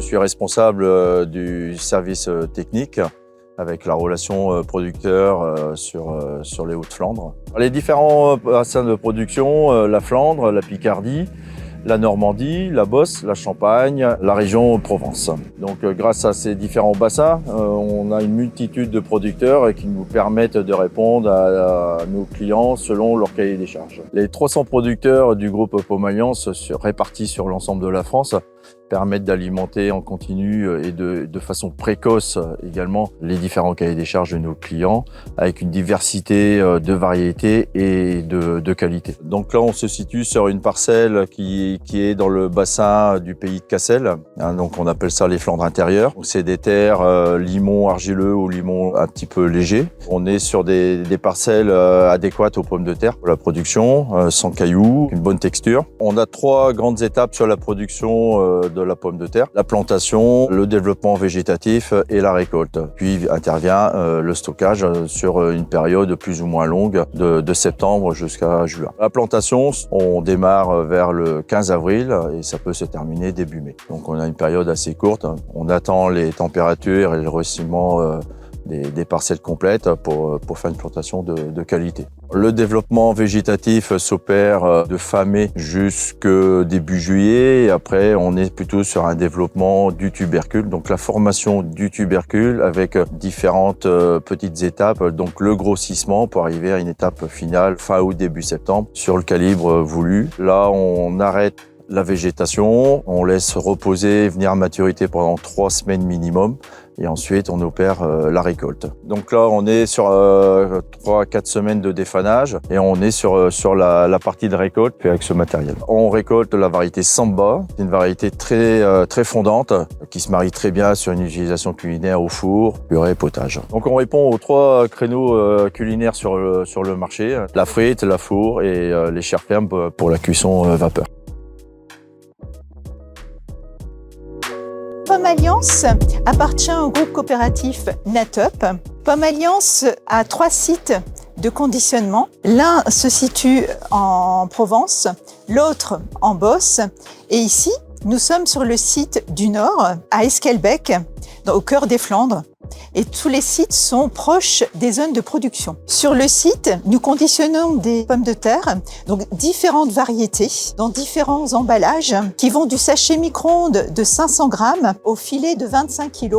suis responsable du service technique avec la relation producteur sur les Hauts-de-Flandre. Les différents bassins de production, la Flandre, la Picardie, la Normandie, la Beauce, la Champagne, la région Provence. Donc grâce à ces différents bassins, on a une multitude de producteurs qui nous permettent de répondre à nos clients selon leur cahier des charges. Les 300 producteurs du groupe Pomme Alliance répartis sur l'ensemble de la France permettent d'alimenter en continu et de façon précoce également les différents cahiers des charges de nos clients avec une diversité de variétés et de qualité. Donc là, on se situe sur une parcelle qui est dans le bassin du pays de Cassel. Donc on appelle ça les Flandres intérieures. C'est des terres limon argileux ou limon un petit peu léger. On est sur des parcelles adéquates aux pommes de terre pour la production, sans cailloux, une bonne texture. On a 3 grandes étapes sur la production de la pomme de terre. La plantation, le développement végétatif et la récolte. Puis intervient le stockage sur une période plus ou moins longue de septembre jusqu'à juin. La plantation, on démarre vers le 15 avril et ça peut se terminer début mai. Donc on a une période assez courte. On attend les températures et le reciment des parcelles complètes pour faire une plantation de qualité. Le développement végétatif s'opère de fin mai jusque début juillet et après on est plutôt sur un développement du tubercule, donc la formation du tubercule avec différentes petites étapes, donc le grossissement pour arriver à une étape finale fin août début septembre sur le calibre voulu. Là on arrête la végétation, on laisse reposer, venir à maturité pendant 3 semaines minimum et ensuite on opère la récolte. Donc là on est sur 3-4 semaines de défanage et on est sur la partie de récolte puis avec ce matériel. On récolte la variété Samba, c'est une variété très fondante qui se marie très bien sur une utilisation culinaire au four, purée, potage. Donc on répond aux 3 créneaux culinaires sur le marché, la frite, la four et les chairs fermes pour la cuisson vapeur. Pomme Alliance appartient au groupe coopératif Natup. Pomme Alliance a 3 sites de conditionnement. L'un se situe en Provence, l'autre en Beauce. Et ici, nous sommes sur le site du Nord, à Esquelbecq, au cœur des Flandres. Et tous les sites sont proches des zones de production. Sur le site, nous conditionnons des pommes de terre, donc différentes variétés, dans différents emballages, qui vont du sachet micro-ondes de 500 grammes au filet de 25 kg,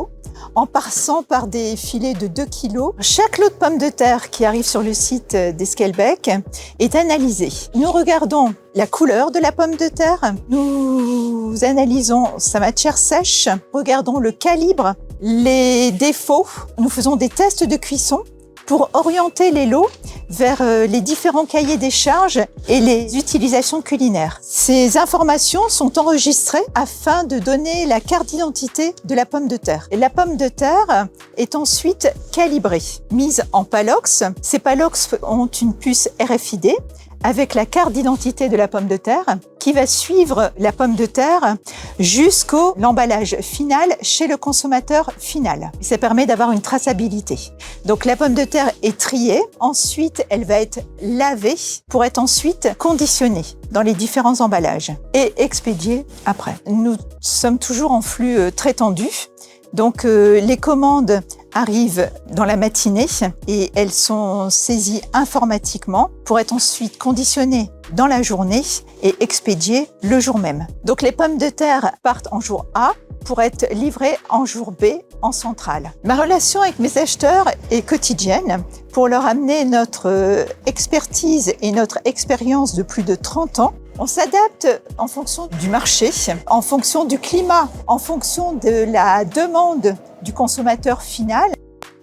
en passant par des filets de 2 kg. Chaque lot de pommes de terre qui arrive sur le site d'Esquelbecq est analysé. Nous regardons la couleur de la pomme de terre, nous analysons sa matière sèche, regardons le calibre, les défauts. Nous faisons des tests de cuisson pour orienter les lots vers les différents cahiers des charges et les utilisations culinaires. Ces informations sont enregistrées afin de donner la carte d'identité de la pomme de terre. Et la pomme de terre est ensuite calibrée, mise en palox. Ces palox ont une puce RFID avec la carte d'identité de la pomme de terre qui va suivre la pomme de terre jusqu'au l'emballage final chez le consommateur final. Ça permet d'avoir une traçabilité. Donc la pomme de terre est triée, ensuite elle va être lavée pour être ensuite conditionnée dans les différents emballages et expédiée après. Nous sommes toujours en flux très tendu. Donc les commandes arrivent dans la matinée et elles sont saisies informatiquement pour être ensuite conditionnées dans la journée et expédiées le jour même. Donc les pommes de terre partent en jour A pour être livrées en jour B en centrale. Ma relation avec mes acheteurs est quotidienne pour leur amener notre expertise et notre expérience de plus de 30 ans. On s'adapte en fonction du marché, en fonction du climat, en fonction de la demande du consommateur final.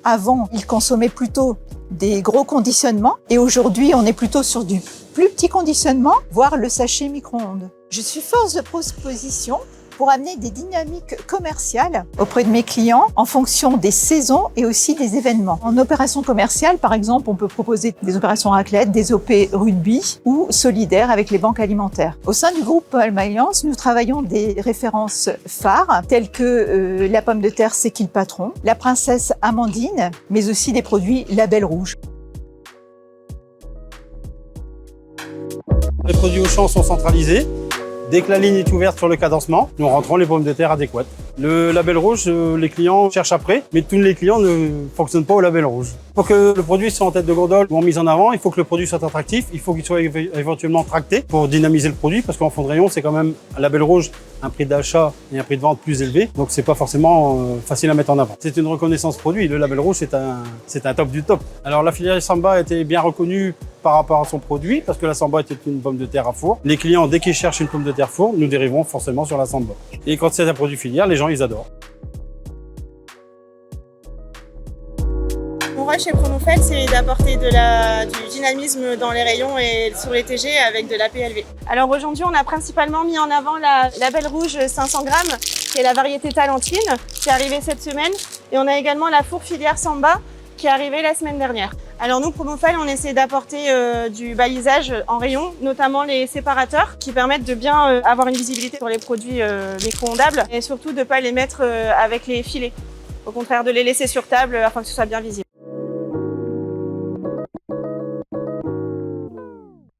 Avant, il consommait plutôt des gros conditionnements et aujourd'hui, on est plutôt sur du plus petit conditionnement, voire le sachet micro-ondes. Je suis force de proposition pour amener des dynamiques commerciales auprès de mes clients en fonction des saisons et aussi des événements. En opération commerciale, par exemple, on peut proposer des opérations raclette, des OP rugby ou solidaires avec les banques alimentaires. Au sein du groupe Pomme Alliance, nous travaillons des références phares telles que la pomme de terre C'est qui le patron, la princesse Amandine, mais aussi des produits Label Rouge. Les produits Auchan sont centralisés. Dès que la ligne est ouverte sur le cadencement, nous rentrons les pommes de terre adéquates. Le label rouge, les clients cherchent après, mais tous les clients ne fonctionnent pas au label rouge. Pour que le produit soit en tête de gondole ou en mise en avant, il faut que le produit soit attractif, il faut qu'il soit éventuellement tracté pour dynamiser le produit, parce qu'en fond de rayon, c'est quand même un label rouge, un prix d'achat et un prix de vente plus élevé, donc c'est pas forcément facile à mettre en avant. C'est une reconnaissance produit, le label rouge c'est un top du top. Alors la filière Samba a été bien reconnue par rapport à son produit, parce que la Samba était une pomme de terre à four. Les clients, dès qu'ils cherchent une pomme de terre four, nous dériverons forcément sur la Samba. Et quand c'est un produit filière, les gens ils adorent. Mon rôle chez Promoufel, c'est d'apporter du dynamisme dans les rayons et sur les TG avec de la PLV. Alors aujourd'hui, on a principalement mis en avant la Label Rouge 500 grammes, qui est la variété Talentine, qui est arrivée cette semaine. Et on a également la four filière Samba, qui est arrivée la semaine dernière. Alors nous, Promoufel, on essaie d'apporter du balisage en rayon, notamment les séparateurs, qui permettent de bien avoir une visibilité sur les produits micro-ondables et surtout de ne pas les mettre avec les filets. Au contraire, de les laisser sur table afin que ce soit bien visible.